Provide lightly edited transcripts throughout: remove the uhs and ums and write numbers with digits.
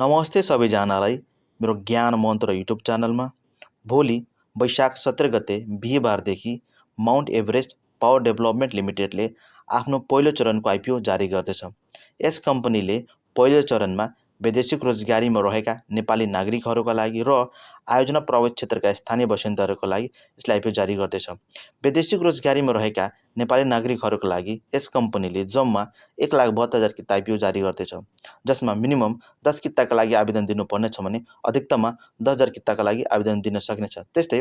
नमस्ते सबैजनालाई मेरो ज्ञान मन्त्र युट्युब च्यानलमा। भोलि वैशाख 17 गते बिहीबारदेखि माउन्ट एभरेस्ट पावर डेभलपमेन्ट लिमिटेडले आफ्नो पहिलो चरणको आइपिओ जारी गर्दैछ। यस कम्पनीले पहिलो चरणमा वैदेशिक रोजगारीमा रहेका नेपाली नागरिकहरूका लागि र आयोजना प्रभावित क्षेत्रका स्थानीय बासिन्दाहरूका लागि यसले आइपिओ जारी गर्दैछ। वैदेशिक रोजगारीमा रहेका नेपाली नागरिकहरूका लागि यस कम्पनीले जम्मा 1,72,000 किता आइपिओ जारी गर्दैछ, जसमा मिनिमम 10 किताका लागि आवेदन दिनुपर्नेछ भने अधिकतममा 10,000 किताका लागि आवेदन दिन सकिनेछ। त्यस्तै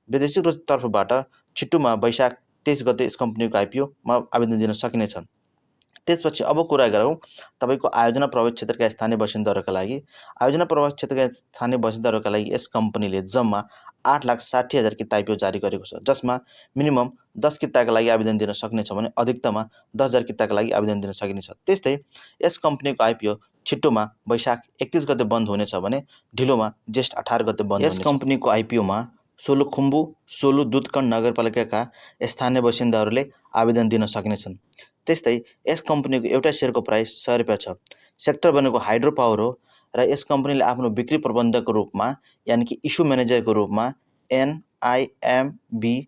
वैदेशिक रोजतर्फबाट छिट्टोमा वैशाख 23 गते यस कम्पनीको आइपिओमा आवेदन दिन सकिनेछ। त्यसपछि अब कुरा गरौँ तपाईको आयोजना प्रभावित क्षेत्रका स्थानीय बासिन्दाहरूका लागि। आयोजना प्रभावित क्षेत्रका स्थानीय बासिन्दाहरूका लागि यस कम्पनीले जम्मा 8,60,000 किता आइपिओ जारी गरेको छ, जसमा मिनिमम 10 किताका लागि आवेदन दिन सक्नेछ भने अधिकतममा 10,000 किताका लागि आवेदन दिन सकिनेछ। त्यस्तै यस कम्पनीको आइपिओ छिट्टोमा वैशाख 31 गते बन्द हुनेछ भने ढिलोमा जेष्ठ 18 गते बन्द हुनेछ। यस कम्पनीको आइपिओमा सोलुखुम्बु, सोलु दुधकण नगरपालिकाका स्थानीय बासिन्दाहरूले आवेदन दिन सक्नेछन्। त्यस्तै यस कम्पनीको एउटा सेयरको प्राइस 100 रुपियाँ छ। सेक्टर भनेको हाइड्रो पावर हो र यस कम्पनीले आफ्नो बिक्री प्रबन्धकको रूपमा यानि कि इस्यु म्यानेजरको रूपमा NIMBS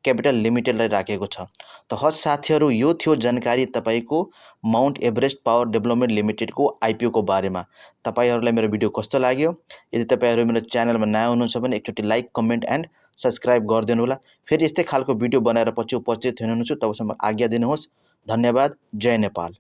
क्यापिटल लिमिटेडलाई राखेको छ। त हस् साथीहरू, यो थियो जानकारी तपाईको माउन्ट एभरेस्ट पावर डेभलपमेन्ट लिमिटेडको आइपिओको बारेमा। तपाईहरुलाई मेरो भिडियो कस्तो लाग्यो? यदि तपाईहरु मेरो च्यानलमा नयाँ हुनुहुन्छ भने एकचोटि लाइक, कमेन्ट एन्ड सब्स्क्राइब गरिदिनु होला। फेरि यस्तै खालको भिडियो बनाएर पछि उपस्थित हुनेछु, तबसम्म आज्ञा दिनुहोस्। धन्यवाद। जय नेपाल।